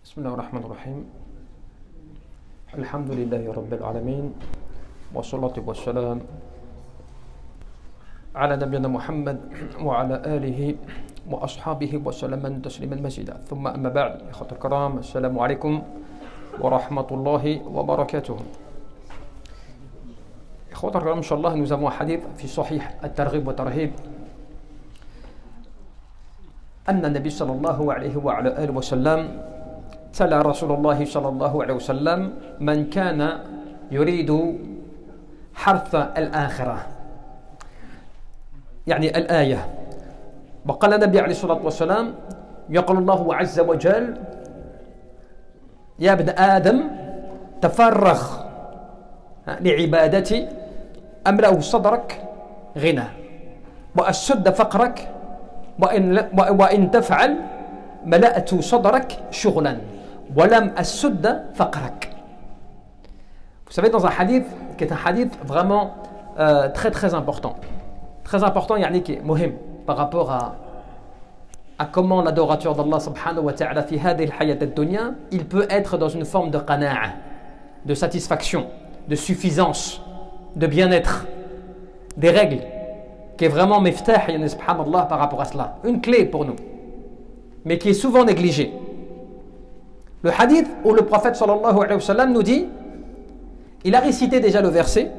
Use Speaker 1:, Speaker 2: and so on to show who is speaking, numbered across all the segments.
Speaker 1: بسم الله الرحمن الرحيم الحمد لله رب العالمين والصلاة والسلام على نبينا محمد وعلى آله وأصحابه وسلم تسليما مزيدا ثم أما بعد إخوة الكرام السلام عليكم ورحمة الله وبركاته إخوة الكرام إن شاء الله nous avons un hadith في صحيح الترغيب والترهيب أن النبي صلى الله عليه وعلى آله وسلم تلا رسول الله صلى الله عليه وسلم من كان يريد حرث الآخرة يعني الآية وقال النبي عليه الصلاة والسلام يقول الله عز وجل يا ابن آدم تفرغ لعبادتي أملأ صدرك غنى وأسد فقرك وإن تفعل ملأت صدرك شغلا ولم أسد فقرك. Vous savez, dans un hadith qui est un hadith vraiment très très important, يعني qui est muhim par rapport à comment l'adorateur d'Allah subhanahu wa ta'ala fi hadhihi al-hayat ad-dunya, il peut être dans une forme de qana'a, de satisfaction, de suffisance, de bien-être, des règles qui est vraiment miftah subhanallah par rapport à cela, une clé pour nous, mais qui est souvent négligée. Le hadith où le prophète sallallahu alayhi wa sallam nous dit, il a récité déjà le verset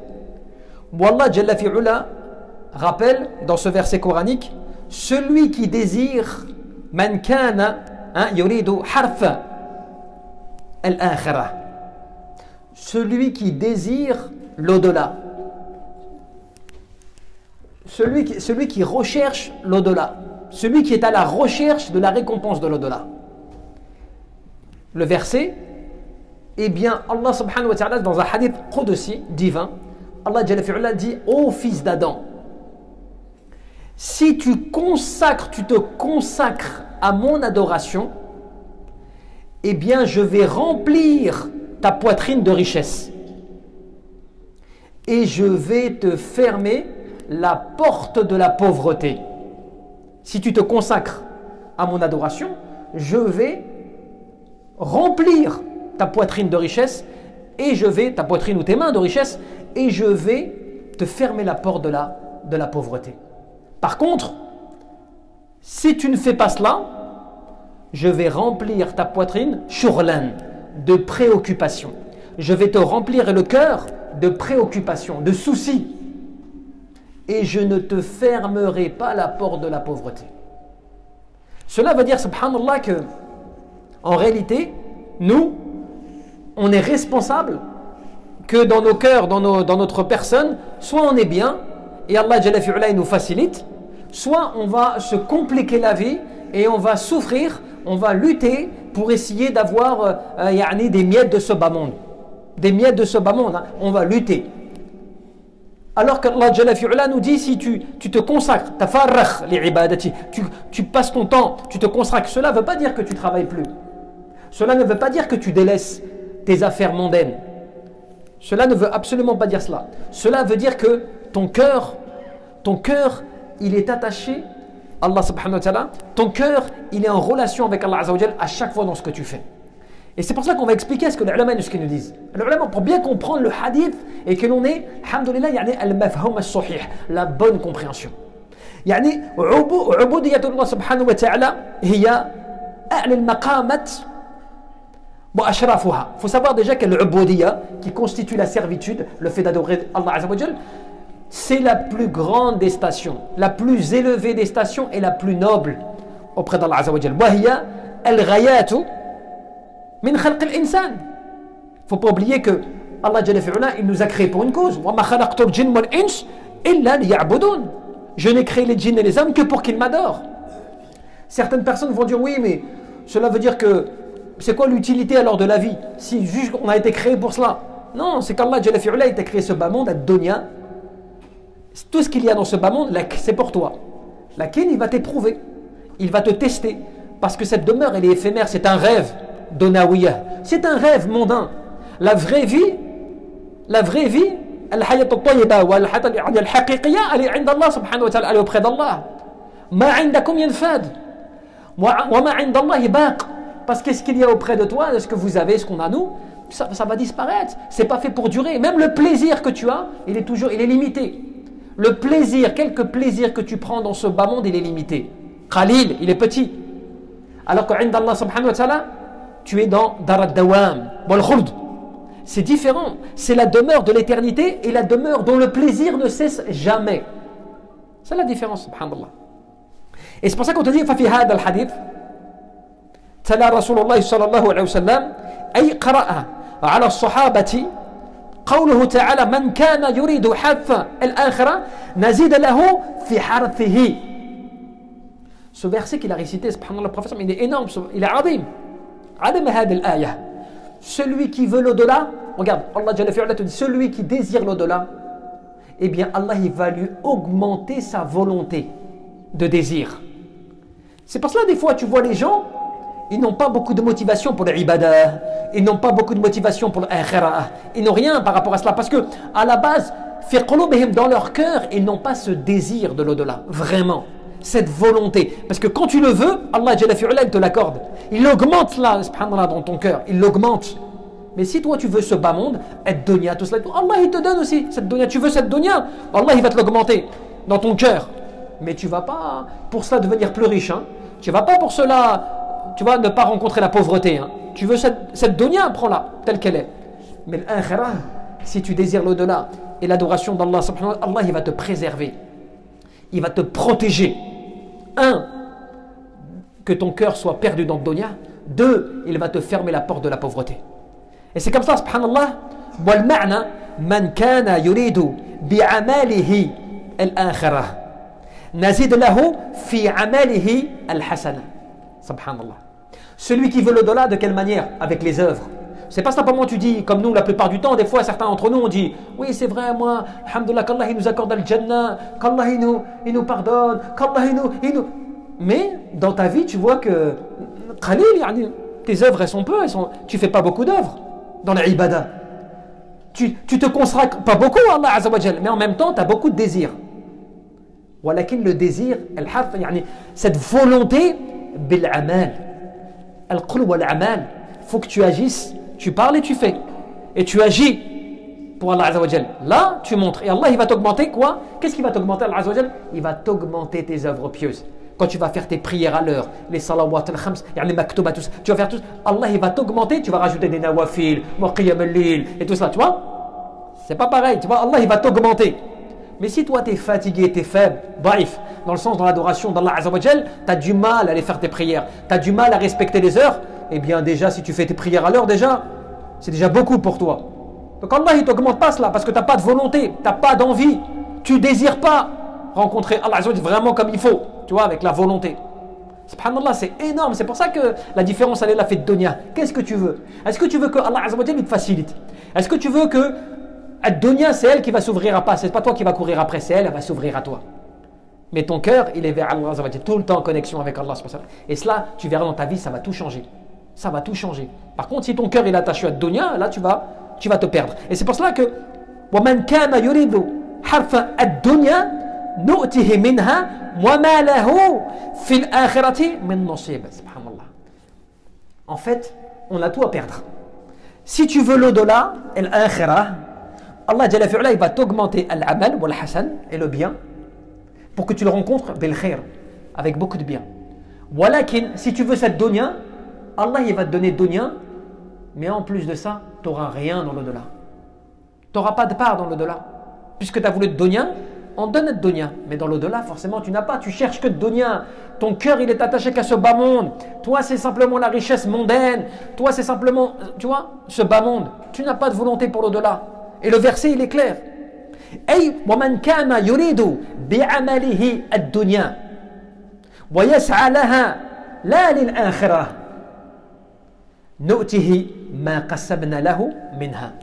Speaker 1: où Allah Jalla fi'ula rappelle dans ce verset coranique, celui qui désire man kana yuridu harfa al-akhirah, celui qui désire l'au-delà, celui qui recherche l'au-delà, celui qui est à la recherche de la récompense de l'au-delà. Le verset, eh bien Allah subhanahu wa ta'ala dans un hadith qudsi divin, Allah Jalla fi'ala dit: ô fils d'Adam, si tu te consacres à mon adoration, eh bien je vais remplir ta poitrine de richesse et je vais te fermer la porte de la pauvreté. Si tu te consacres à mon adoration, je vais remplir ta poitrine de richesse et ta poitrine ou tes mains de richesse, et je vais te fermer la porte de la pauvreté. Par contre, si tu ne fais pas cela, je vais remplir ta poitrine shurlan, de préoccupation. Je vais te remplir le cœur de préoccupation, de soucis, et je ne te fermerai pas la porte de la pauvreté. Cela veut dire, subhanallah, que en réalité, nous, on est responsable que dans nos cœurs, dans notre personne, soit on est bien et Allah Jalla fi'ala nous facilite, soit on va se compliquer la vie et on va souffrir, on va lutter pour essayer d'avoir des miettes de ce bas monde. Des miettes de ce bas monde, on va lutter. Alors qu'Allah Jalla fi'ala nous dit, si tu te consacres, tafarrakh li'ibadati, tu passes ton temps, tu te consacres, cela ne veut pas dire que tu ne travailles plus. Cela ne veut pas dire que tu délaisses tes affaires mondaines. Cela ne veut absolument pas dire cela. Cela veut dire que ton cœur, il est attaché à Allah subhanahu wa ta'ala. Ton cœur, il est en relation avec Allah azza wa jal à chaque fois dans ce que tu fais. Et c'est pour ça qu'on va expliquer ce que les ulama nous disent. Les ulama, pour bien comprendre le hadith et que l'on ait, alhamdoulilah, al-mafhum al-sahih, la bonne compréhension. عبودية الله سبحانه وتعالى هي أعلى المقامات وأشرافها. Il faut savoir déjà que l'ubudiyya, qui constitue la servitude, le fait d'adorer Allah azza wa jal, c'est la plus grande des stations, la plus élevée des stations et la plus noble auprès d'Allah azza wa jal. وهي الغايات من خلق الإنسان. Il ne faut pas oublier que Allah Jalla fi'ala, il nous a créés pour une cause. وما خلقت الجن والإنس إلا ليعبدون. Je n'ai créé les djinns et les hommes que pour qu'ils m'adorent. Certaines personnes vont dire oui, mais cela veut dire que c'est quoi l'utilité alors de la vie si juste on a été créé pour cela? Non, c'est qu'Allah Jalla fi'ala, il t'a créé ce bas monde, ad-dunya. Tout ce qu'il y a dans ce bas monde, c'est pour toi. Laquelle il va t'éprouver, il va te tester, parce que cette demeure, elle est éphémère, c'est un rêve donawiyah, c'est un rêve mondain. La vraie vie, al-hayat al-tayyiba wa al-haqiqiyya, elle est عند Allah subhanahu wa ta'ala, elle est auprès d'Allah. Ma 'indakum yanfad wa ma 'inda Allah baq. parce que ce qu'il y a auprès de toi, ce que vous avez, ce qu'on a nous, ça va disparaître. C'est pas fait pour durer. Même le plaisir que tu as, il est limité. Le plaisir, quelque plaisir que tu prends dans ce bas monde, il est limité. Khalil, il est petit. Alors qu'Inda Allah subhanahu wa ta'ala, tu es dans Dar ad-Dawam, wal khuld. C'est différent. C'est la demeure de l'éternité et la demeure dont le plaisir ne cesse jamais. C'est la différence, subhanallah. Et c'est pour ça qu'on te dit, ففي هذا الحديث تلا رسول الله صلى الله عليه وسلم أي قرأ على الصحابة قوله تعالى من كان يريد حرث الآخرة نزيد له في حرثه. Ce verset qu'il a récité, subhanallah, le prophète, il est énorme, il est azim. عدم هذه الآية. Celui qui veut l'au-delà, regarde, Allah Jalla fi'ala te dit, celui qui désire l'au-delà, eh bien Allah il va lui augmenter sa volonté de désir. C'est pour cela des fois tu vois les gens, ils n'ont pas beaucoup de motivation pour l'ibadah, ils n'ont pas beaucoup de motivation pour l'akhirah, ils n'ont rien par rapport à cela parce que à la base, fi qulubihim, dans leur cœur, ils n'ont pas ce désir de l'au-delà, vraiment, cette volonté. Parce que quand tu le veux, Allah Jalla fi'ala il te l'accorde. Il augmente là, subhanallah, dans ton cœur, il l'augmente. Mais si toi tu veux ce bas monde, ad-dunya, tout cela, Allah il te donne aussi cette dunya. Tu veux cette dunya, Allah il va te l'augmenter dans ton cœur. Mais tu ne vas pas pour cela devenir plus riche. Hein. Tu ne vas pas pour cela, tu vas ne pas rencontrer la pauvreté. Hein. Tu veux cette dunya, prends-la telle qu'elle est. Mais l'akhirah, si tu désires l'au-delà et l'adoration d'Allah, Allah il va te préserver. Il va te protéger. Un, que ton cœur soit perdu dans le dunya. Deux, il va te fermer la porte de la pauvreté. Et c'est comme ça, subhanallah, والمعنى من كان يريد بعمله الآخرة نزيد له في عمله الحسنة. Subhanallah. Celui qui veut l'au-delà, de quelle manière? Avec les œuvres. C'est pas simplement tu dis, comme nous la plupart du temps, des fois certains d'entre nous on dit, oui c'est vrai moi, alhamdoulilah, qu'Allah il nous accorde al-Jannah, qu'Allah il nous pardonne, qu'Allah il nous... Mais dans ta vie tu vois que Khalil, tes œuvres elles sont peu, tu fais pas beaucoup d'œuvres. Dans l'ibadah, tu te consacres pas beaucoup à Allah Azza wa Jal, mais en même temps tu as beaucoup de désirs. Walakin le désir, cette volonté, bil amal, al-qulb wal amal, faut que tu agisses, tu parles et tu fais, et tu agis pour Allah Azza wa Jal. Là tu montres et Allah il va t'augmenter quoi? Qu'est-ce qui va t'augmenter Allah Azza wa Jal? Il va t'augmenter tes œuvres pieuses. Quand tu vas faire tes prières à l'heure, les salawat al-khams, les maktubat, tout ça, tu vas faire tout ça. Allah il va t'augmenter, tu vas rajouter des nawafil, qiyam al-lil et tout ça, tu vois? C'est pas pareil, tu vois, Allah il va t'augmenter. Mais si toi tu es fatigué, tu es faible, daif, dans le sens dans l'adoration d'Allah Azza wa Jal, tu as du mal à aller faire tes prières, tu as du mal à respecter les heures, eh bien déjà si tu fais tes prières à l'heure, déjà, c'est déjà beaucoup pour toi. Donc Allah il t'augmente pas cela parce que tu n'as pas de volonté, tu n'as pas d'envie, tu désires pas rencontrer Allah Azza wa Jal vraiment comme il faut. Tu vois, avec la volonté. Subhanallah, c'est énorme. C'est pour ça que la différence, elle est la fête de dunya. Qu'est-ce que tu veux? Est-ce que tu veux que Allah Azza wa Jalla te facilite? Est-ce que tu veux que la dunya, c'est elle qui va s'ouvrir à pas? C'est pas toi qui va courir après, c'est elle va s'ouvrir à toi. Mais ton cœur, il est vers Allah Azza wa Jalla, tout le temps en connexion avec Allah. Et cela, tu verras dans ta vie, ça va tout changer. Ça va tout changer. Par contre, si ton cœur est attaché à la dunya, là, tu vas te perdre. Et c'est pour cela que وَمَنْ كَانَ يُرِيدُ حَرْفَ الدُّنْيَا نُؤْتِهِ مِنْهَا وَمَا لَهُ فِي الْآخِرَةِ مِنْ نَصِيبٍ. Subhanallah. En fait, on a tout à perdre. Si tu veux l'au-delà, l'akhirah, Allah Jalla fi'ala, il va t'augmenter al-amal wal hasan et le bien pour que tu le rencontres bil khair, avec beaucoup de bien. Walakin, si tu veux cette dunya, Allah il va te donner dunya, mais en plus de ça, tu n'auras rien dans l'au-delà. Tu n'auras pas de part dans l'au-delà. Puisque tu as voulu de dunya, on donne de dunya, mais dans l'au-delà, forcément, tu n'as pas. Tu cherches que de dunya. Ton cœur, il est attaché qu'à ce bas monde. Toi, c'est simplement la richesse mondaine. Toi, c'est simplement, tu vois, ce bas monde. Tu n'as pas de volonté pour l'au-delà. Et le verset, il est clair. Ay, وَمَنْ كَانَ يُرِيدُ بِعَمَلِهِ الدُّنْيَا وَيَسْعَى لَهَا لَا لِلْآخِرَةِ نُؤْتِهِ مَا قَسَّبْنَا لَهُ مِنْهَا.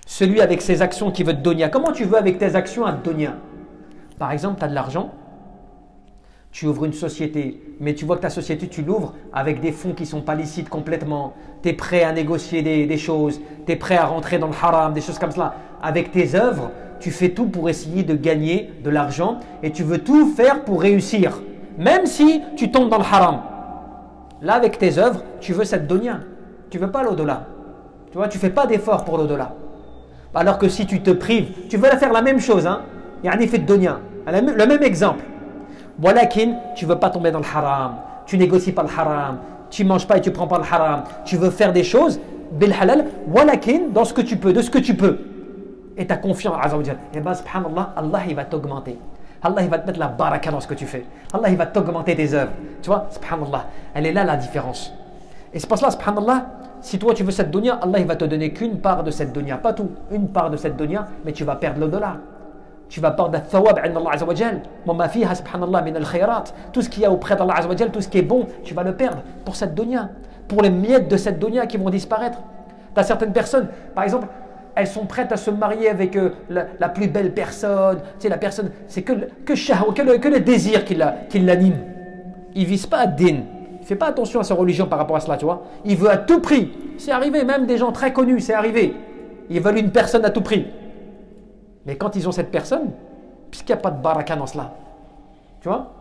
Speaker 1: Celui avec ses actions qui veut te dunya. Comment tu veux avec tes actions à te dunya? Par exemple, tu as de l'argent, tu ouvres une société, mais tu vois que ta société, tu l'ouvres avec des fonds qui ne sont pas licites complètement. Tu es prêt à négocier des choses, tu es prêt à rentrer dans le haram, des choses comme cela. Avec tes œuvres, tu fais tout pour essayer de gagner de l'argent et tu veux tout faire pour réussir. Même si tu tombes dans le haram. Là, avec tes œuvres, tu veux cette dunya. Tu veux pas l'au-delà. Tu vois, tu fais pas d'effort pour l'au-delà. Alors que si tu te prives, tu veux faire la même chose, hein. Yani fait de dunya. Le même exemple. Walakin, tu veux pas tomber dans le haram. Tu négocies pas le haram. Tu manges pas et tu prends pas le haram. Tu veux faire des choses bil halal. Walakin, dans ce que tu peux, de ce que tu peux. Et tu as confiance en Allah. Et bien, subhanallah, Allah il va t'augmenter. Allah il va te mettre la baraka dans ce que tu fais. Allah il va t'augmenter tes œuvres. Tu vois, subhanallah, elle est là la différence. Et c'est pour cela, subhanallah, si toi tu veux cette dunya, Allah il va te donner qu'une part de cette dunya, pas tout, une part de cette dunya, mais tu vas perdre l'au-delà. Tu vas perdre le thawab عند Allah Azza wa Jal. Wama fiha subhanallah min al-khayrat. Tout ce qu'il y a auprès d'Allah Azza wa Jal, tout ce qui est bon, tu vas le perdre pour cette dunya, pour les miettes de cette dunya qui vont disparaître. Tu as certaines personnes, par exemple, elles sont prêtes à se marier avec la plus belle personne. Tu sais, la personne, c'est que le désir qui l'anime. Il ne vise pas à din. Il ne fait pas attention à sa religion par rapport à cela, tu vois. Il veut à tout prix. C'est arrivé, même des gens très connus, c'est arrivé. Ils veulent une personne à tout prix. Mais quand ils ont cette personne, puisqu'il n'y a pas de baraka dans cela, tu vois,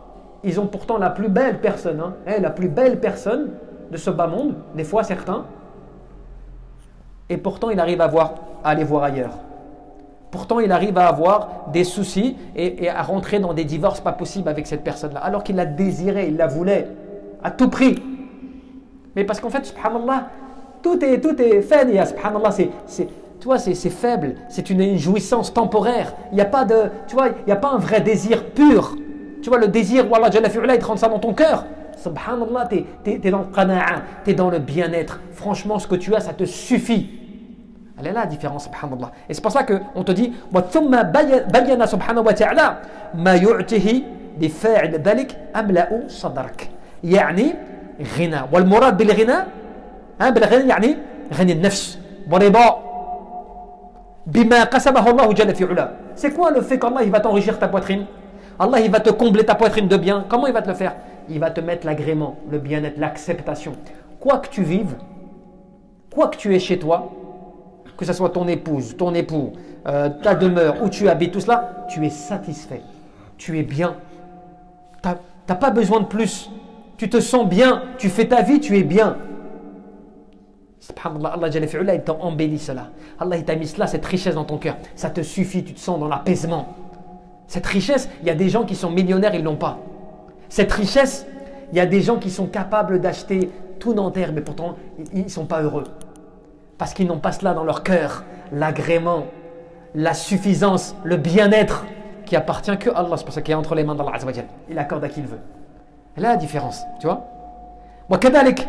Speaker 1: ils ont pourtant la plus belle personne, hein, la plus belle personne de ce bas monde, des fois certains, et pourtant il arrive à aller voir ailleurs. Pourtant il arrive à avoir des soucis et à rentrer dans des divorces pas possibles avec cette personne-là, alors qu'il l'a désiré, il la voulait à tout prix. Mais parce qu'en fait, subhanallah, tout est fania, subhanallah, tu vois, c'est faible, c'est une jouissance temporaire. Il n'y a pas de, tu vois, il n'y a pas un vrai désir pur. Tu vois, le désir où Allah Jalla fi'ula, il te rend ça dans ton cœur. Subhanallah, t'es dans le qana'a, t'es dans le bien-être. Franchement, ce que tu as, ça te suffit. Elle est là la différence, subhanallah. Et c'est pour ça qu'on te dit وَثُمَّ بَيَّنَ سُبْحَانَهُ وَتَعَالَى مَا يُعْتِهِ لِفَاعِلِ ذَلِكَ أَمْلَأُ صَدْرَكَ يعني غنى. والمراد بالغنى بالغنى يعني غنى النفس ورضا بما قسمه الله جل في علا. C'est quoi le fait qu'Allah il va t'enrichir ta poitrine? Allah il va te combler ta poitrine de bien. Comment il va te le faire? Il va te mettre l'agrément, le bien-être, l'acceptation. Quoi que tu vives, quoi que tu aies chez toi, que ce soit ton épouse, ton époux, ta demeure, où tu habites, tout cela, tu es satisfait, tu es bien. Tu n'as pas besoin de plus. Tu te sens bien, tu fais ta vie, tu es bien. Subhanallah, Allah Jalla fi'ula, il t'a embelli cela. Allah il t'a mis cela, cette richesse dans ton cœur. Ça te suffit, tu te sens dans l'apaisement. Cette richesse, il y a des gens qui sont millionnaires, ils ne l'ont pas. Cette richesse, il y a des gens qui sont capables d'acheter tout Nanterre, mais pourtant, ils ne sont pas heureux. Parce qu'ils n'ont pas cela dans leur cœur. L'agrément, la suffisance, le bien-être qui appartient que Allah. C'est pour ça qu'il est entre les mains d'Allah Azza wa Jal. Il accorde à qui il veut. Et là, la différence, tu vois. وكذلك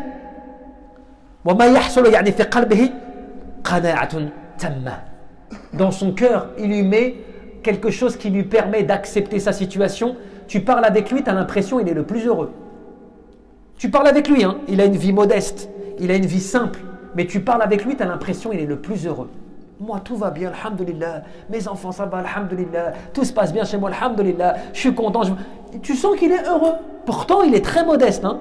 Speaker 1: وما يحصل يعني في قلبه قناعة تامة. Dans son cœur, il lui met quelque chose qui lui permet d'accepter sa situation. Tu parles avec lui, tu as l'impression qu'il est le plus heureux. Tu parles avec lui, hein, il a une vie modeste, il a une vie simple, mais tu parles avec lui, tu as l'impression qu'il est le plus heureux. Moi, tout va bien, alhamdulillah, mes enfants, ça va, alhamdulillah, tout se passe bien chez moi, alhamdulillah, je suis content. Tu sens qu'il est heureux. Pourtant, il est très modeste, hein,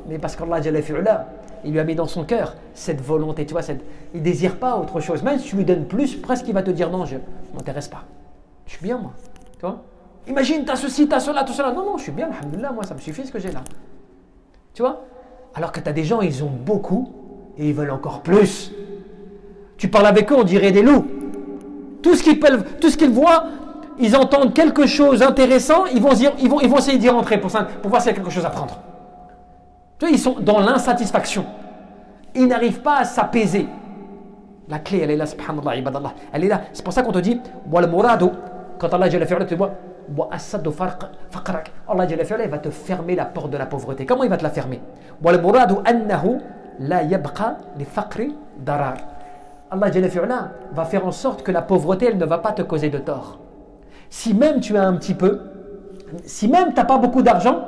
Speaker 1: mais parce qu'Allah Jalla fi'ula, il lui a mis dans son cœur cette volonté, tu vois, il ne désire pas autre chose. Même si tu lui donnes plus, presque il va te dire non, je ne m'intéresse pas. Je suis bien, moi. Tu vois? Imagine, tu as ceci, tu as cela, tout cela. Non, non, je suis bien, alhamdulillah, moi, ça me suffit ce que j'ai là. Tu vois? Alors que tu as des gens, ils ont beaucoup et ils veulent encore plus. Tu parles avec eux, on dirait des loups. Tout ce qu'ils voient, ils entendent quelque chose d'intéressant, ils vont essayer d'y rentrer pour voir s'il y a quelque chose à prendre. Tu vois, ils sont dans l'insatisfaction. Ils n'arrivent pas à s'apaiser. La clé, elle est là, subhanallah, ibadallah. Elle est là. C'est pour ça qu'on te dit, wal muradu, quand Allah Jalla fi'ala te dit, wa asadu faqrak. Allah Jalla fi'ala, il va te fermer la porte de la pauvreté. Comment il va te la fermer? Wal muradu annahu la yabqa li faqri darar. Allah Jalla fi'ala va faire en sorte que la pauvreté, elle ne va pas te causer de tort. Si même tu as un petit peu, si même tu n'as pas beaucoup d'argent,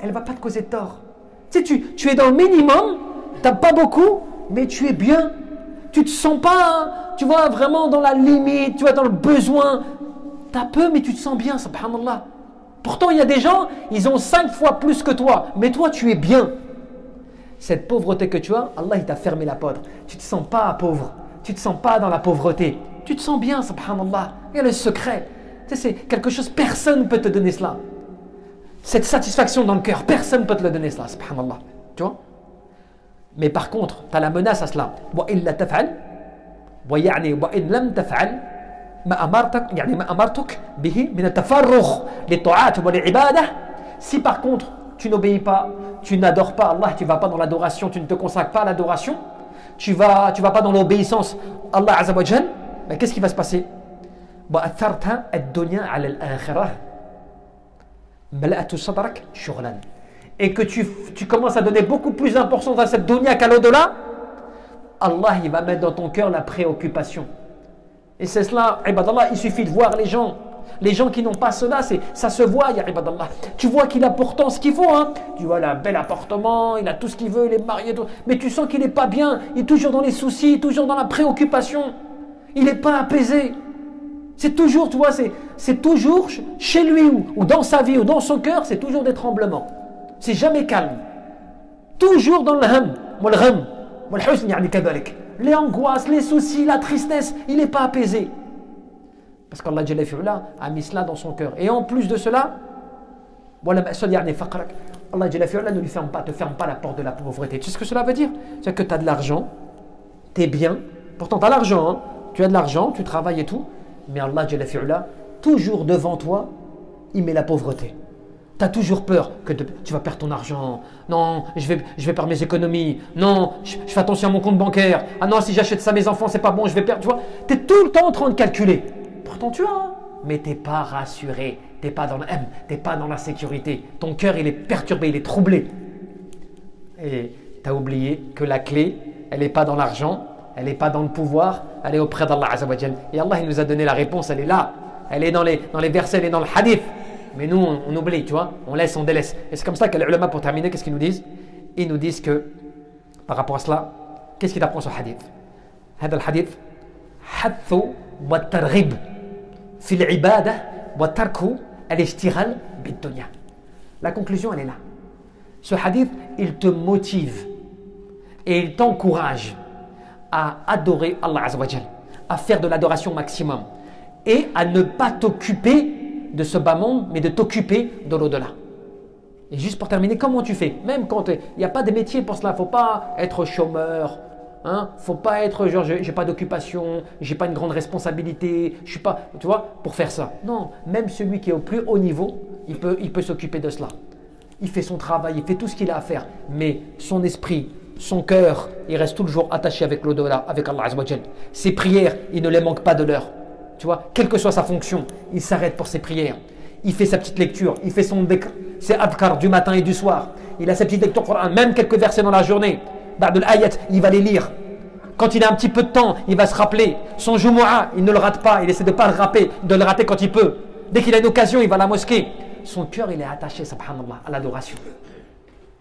Speaker 1: elle ne va pas te causer de tort. Tu sais, tu es dans le minimum, tu n'as pas beaucoup, mais tu es bien. Tu ne te sens pas, tu vois, vraiment dans la limite, tu vois, dans le besoin. Tu as peu, mais tu te sens bien, subhanallah. Pourtant, il y a des gens, ils ont 5 fois plus que toi, mais toi, tu es bien. Cette pauvreté que tu as, Allah, il t'a fermé la porte. Tu ne te sens pas pauvre, tu ne te sens pas dans la pauvreté. Tu te sens bien, subhanallah. Il y a le secret. Tu sais, c'est quelque chose, personne ne peut te donner cela. Cette satisfaction dans le cœur, personne ne peut te le donner cela, subhanallah. Tu vois? Mais par contre, tu as la menace à cela. وَإِلَّا تَفْعَلْ وَيَعْنِي وَإِنْ لَمْ تَفْعَلْ ما أمرتك به من التفرغ للطاعات والعبادة. Si par contre tu n'obéis pas, tu n'adores pas Allah, tu ne vas pas dans l'adoration, tu ne te consacres pas à l'adoration, tu vas pas dans l'obéissance à Allah Azza wa Jal, ben, qu'est-ce qui va se passer? وأثرت الدنيا على الآخرة ملأت صدرك شغلا. Et que tu commences à donner beaucoup plus d'importance à cette dunya qu'à l'au-delà, Allah il va mettre dans ton cœur la préoccupation. Et c'est cela, ibadallah, il suffit de voir les gens qui n'ont pas cela, ça se voit, ya ibadallah. Tu vois qu'il a pourtant ce qu'il faut, hein. Tu vois, il a un bel appartement, il a tout ce qu'il veut, il est marié, tout. Mais tu sens qu'il n'est pas bien, il est toujours dans les soucis, toujours dans la préoccupation, il n'est pas apaisé. C'est toujours, tu vois, c'est toujours chez lui ou dans sa vie ou dans son cœur, c'est toujours des tremblements. C'est jamais calme. Toujours dans le ham, les angoisses, les soucis, la tristesse, il n'est pas apaisé. Parce qu'Allah Jalla fi'ula a mis cela dans son cœur. Et en plus de cela, Allah Jalla fi'ula ne lui ferme pas, te ferme pas la porte de la pauvreté. Tu sais ce que cela veut dire? C'est que tu as de l'argent, tu es bien, pourtant tu as l'argent, hein. Tu as de l'argent, tu travailles et tout, mais Allah Jalla fi'ula, toujours devant toi, il met la pauvreté. Tu as toujours peur que tu vas perdre ton argent. Non, je vais perdre mes économies. Non, je fais attention à mon compte bancaire. Ah non, si j'achète ça à mes enfants, c'est pas bon, je vais perdre. Tu vois, tu es tout le temps en train de calculer. Pourtant, tu as, hein. Mais tu n'es pas rassuré. Tu n'es pas dans le M, tu n'es pas dans la sécurité. Ton cœur, il est perturbé, il est troublé. Et tu as oublié que la clé, elle n'est pas dans l'argent, elle n'est pas dans le pouvoir, elle est auprès d'Allah Azza wa Jal. Et Allah, il nous a donné la réponse, elle est là. Elle est dans les versets, elle est dans le hadith. Mais nous, on oublie, tu vois, on laisse, on délaisse. Et c'est comme ça que les ulama, pour terminer, qu'est-ce qu'ils nous disent? Ils nous disent que, par rapport à cela, qu'est-ce qu'il apprend ce hadith? هذا الحديث حث والترغيب في العبادة وترك الاشتغال بالدنيا. La conclusion, elle est là. Ce hadith, il te motive et il t'encourage à adorer Allah Azza wa Jal, à faire de l'adoration maximum et à ne pas t'occuper de ce bas monde, mais de t'occuper de l'au-delà. Et juste pour terminer, comment tu fais? Même quand il n'y a pas de métier pour cela, il ne faut pas être chômeur, hein? Faut pas être genre, j'ai pas d'occupation, j'ai pas une grande responsabilité, je suis pas, tu vois, pour faire ça. Non, même celui qui est au plus haut niveau, il peut s'occuper de cela. Il fait son travail, il fait tout ce qu'il a à faire, mais son esprit, son cœur, il reste toujours attaché avec l'au-delà, avec Allah Azza wa Jal. Ses prières, il ne les manque pas de l'heure. Tu vois, quelle que soit sa fonction, il s'arrête pour ses prières. Il fait sa petite lecture, il fait ses adhkar du matin et du soir. Il a sa petite lecture Coran, même quelques versets dans la journée. Ba'dul ayat, il va les lire. Quand il a un petit peu de temps, il va se rappeler. Son Jumu'ah, il ne le rate pas, il essaie de ne pas le rater quand il peut. Dès qu'il a une occasion, il va à la mosquée. Son cœur, il est attaché, subhanallah, à l'adoration.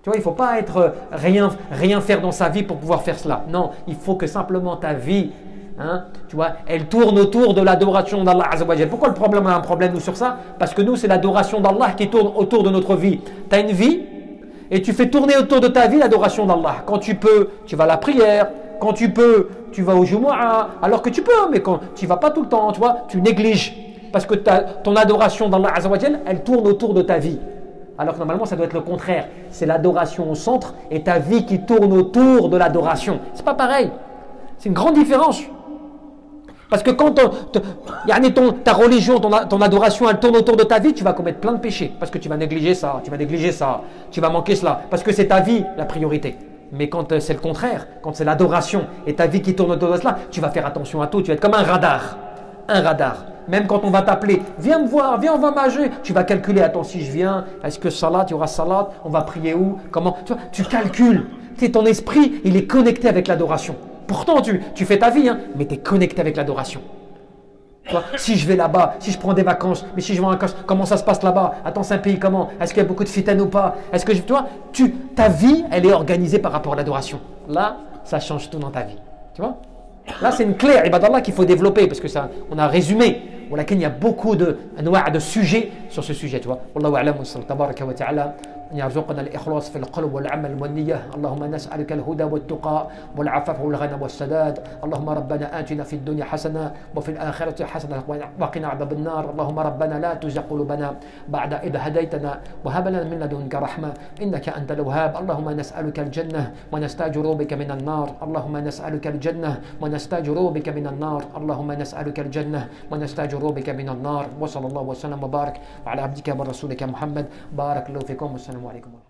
Speaker 1: Tu vois, il ne faut pas être rien faire dans sa vie pour pouvoir faire cela. Non, il faut que simplement ta vie, hein, tu vois, elle tourne autour de l'adoration d'Allah Azza wa Jal. Pourquoi on a un problème nous sur ça? Parce que nous, c'est l'adoration d'Allah qui tourne autour de notre vie. Tu as une vie et tu fais tourner autour de ta vie l'adoration d'Allah. Quand tu peux, tu vas à la prière. Quand tu peux, tu vas au Jumu'ah. Alors que tu peux, mais quand tu ne vas pas tout le temps, tu vois, tu négliges. Parce que ton adoration d'Allah Azza wa Jal, elle tourne autour de ta vie. Alors que normalement, ça doit être le contraire. C'est l'adoration au centre et ta vie qui tourne autour de l'adoration. C'est pas pareil. C'est une grande différence. Parce que quand ta religion, ton adoration, elle tourne autour de ta vie, tu vas commettre plein de péchés. Parce que tu vas négliger ça, tu vas manquer cela. Parce que c'est ta vie la priorité. Mais quand c'est le contraire, quand c'est l'adoration et ta vie qui tourne autour de cela, tu vas faire attention à tout. Tu vas être comme un radar. Un radar. Même quand on va t'appeler, viens me voir, viens, on va manger. Tu vas calculer, attends, si je viens, est-ce que salat, il y aura salat, on va prier où, comment, tu vois, tu calcules. Ton esprit, il est connecté avec l'adoration. Pourtant, tu fais ta vie, hein, mais tu es connecté avec l'adoration. Si je vais là-bas, si je prends des vacances, mais si je vais en vacances, comment ça se passe là-bas? Attends, c'est un pays comment? Est-ce qu'il y a beaucoup de fitanes ou pas? Est-ce que ta vie, elle est organisée par rapport à l'adoration. Là, ça change tout dans ta vie. Tu vois? Là, c'est une clé, ibadallah, qu'il faut développer parce que ça, on a résumé. Il y a beaucoup de sujets sur ce sujet. Tu vois? Wallahu a'lam wa sallallahu tabaraka wa ta'ala. أن يرزقنا الإخلاص في القلب والعمل والنية. اللهم نسألك الهدى والتقى والعفاف والغنى والسداد. اللهم ربنا آتنا في الدنيا حسنة وفي الآخرة حسنة وقنا عذاب النار. اللهم ربنا لا تزغ قلوبنا بعد إذ هديتنا وهب لنا من لدنك رحمة إنك أنت الوهاب. اللهم نسألك الجنة ونستأجر بك من النار. اللهم نسألك الجنة ونستأجر بك من النار. اللهم نسألك الجنة ونستأجر بك من النار. وصلى الله وسلم وبارك على عبدك ورسولك محمد. بارك الله فيكم والسلام عليكم.